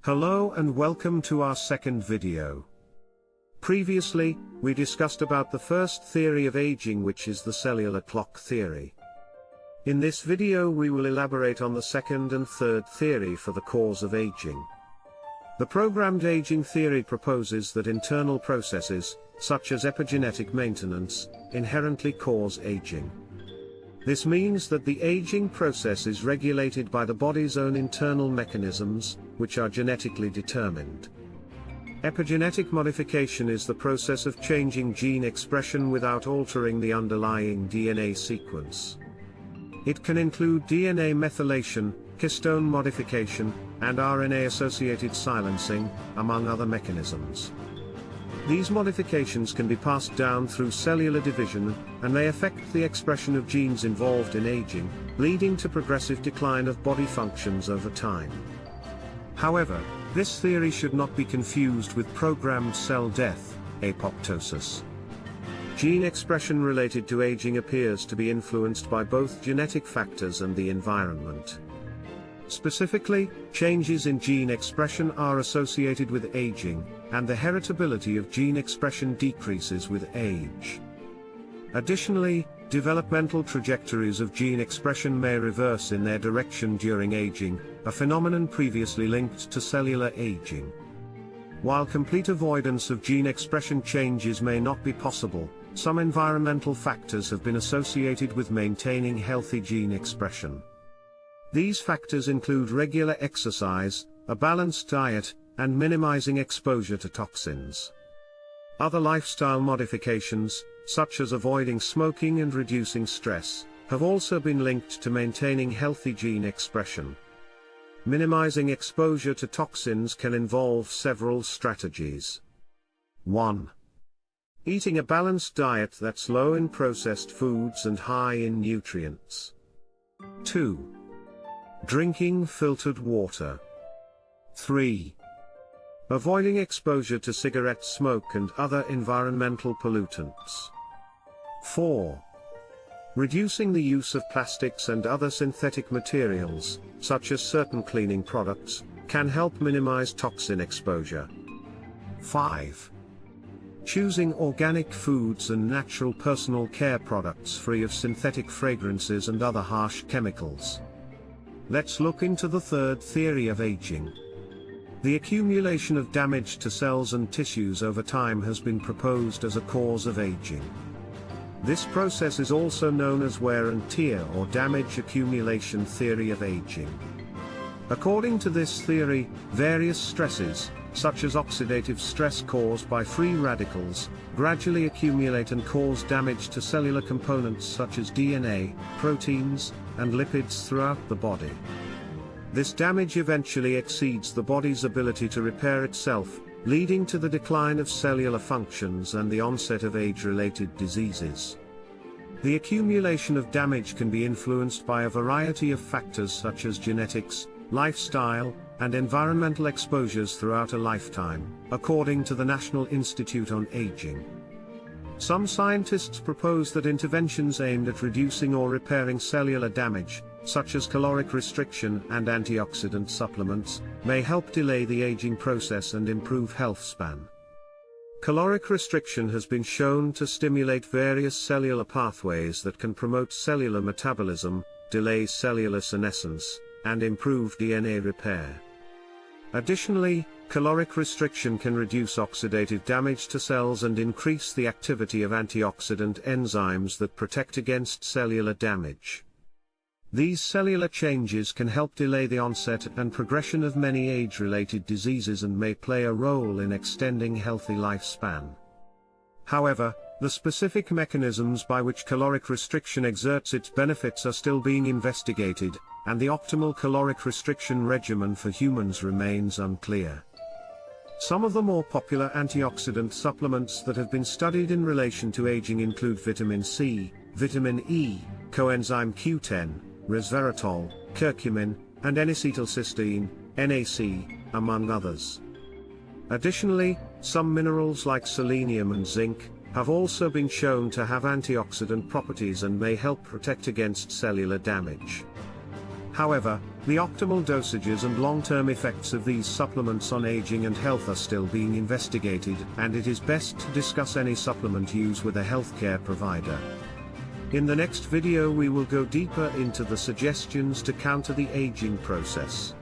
Hello and welcome to our second video. Previously, we discussed about the first theory of aging, which is the cellular clock theory. In this video we will elaborate on the second and third theory for the cause of aging. The programmed aging theory proposes that internal processes, such as epigenetic maintenance, inherently cause aging. This means that the aging process is regulated by the body's own internal mechanisms, which are genetically determined. Epigenetic modification is the process of changing gene expression without altering the underlying DNA sequence. It can include DNA methylation, histone modification, and RNA-associated silencing, among other mechanisms. These modifications can be passed down through cellular division, and may affect the expression of genes involved in aging, leading to progressive decline of body functions over time. However, this theory should not be confused with programmed cell death, apoptosis. Gene expression related to aging appears to be influenced by both genetic factors and the environment. Specifically, changes in gene expression are associated with aging, and the heritability of gene expression decreases with age. Additionally, developmental trajectories of gene expression may reverse in their direction during aging, a phenomenon previously linked to cellular aging. While complete avoidance of gene expression changes may not be possible, some environmental factors have been associated with maintaining healthy gene expression. These factors include regular exercise, a balanced diet, and minimizing exposure to toxins. Other lifestyle modifications, such as avoiding smoking and reducing stress, have also been linked to maintaining healthy gene expression. Minimizing exposure to toxins can involve several strategies. 1. Eating a balanced diet that's low in processed foods and high in nutrients. 2. Drinking filtered water. 3. Avoiding exposure to cigarette smoke and other environmental pollutants. 4. Reducing the use of plastics and other synthetic materials, such as certain cleaning products, can help minimize toxin exposure. 5. Choosing organic foods and natural personal care products free of synthetic fragrances and other harsh chemicals. Let's look into the third theory of aging. The accumulation of damage to cells and tissues over time has been proposed as a cause of aging. This process is also known as wear and tear or damage accumulation theory of aging. According to this theory, various stresses, such as oxidative stress caused by free radicals, gradually accumulate and cause damage to cellular components such as DNA, proteins, and lipids throughout the body. This damage eventually exceeds the body's ability to repair itself, leading to the decline of cellular functions and the onset of age-related diseases. The accumulation of damage can be influenced by a variety of factors such as genetics, lifestyle, and environmental exposures throughout a lifetime, according to the National Institute on Aging. Some scientists propose that interventions aimed at reducing or repairing cellular damage, such as caloric restriction and antioxidant supplements, may help delay the aging process and improve health span. Caloric restriction has been shown to stimulate various cellular pathways that can promote cellular metabolism, delay cellular senescence, and improve DNA repair. Additionally, caloric restriction can reduce oxidative damage to cells and increase the activity of antioxidant enzymes that protect against cellular damage. These cellular changes can help delay the onset and progression of many age-related diseases and may play a role in extending healthy lifespan. However, the specific mechanisms by which caloric restriction exerts its benefits are still being investigated, and the optimal caloric restriction regimen for humans remains unclear. Some of the more popular antioxidant supplements that have been studied in relation to aging include vitamin C, vitamin E, coenzyme Q10, resveratrol, curcumin, and N-acetylcysteine, NAC, among others. Additionally, some minerals like selenium and zinc have also been shown to have antioxidant properties and may help protect against cellular damage. However, The optimal dosages and long-term effects of these supplements on aging and health are still being investigated, and it is best to discuss any supplement use with a healthcare provider. In the next video we will go deeper into the suggestions to counter the aging process.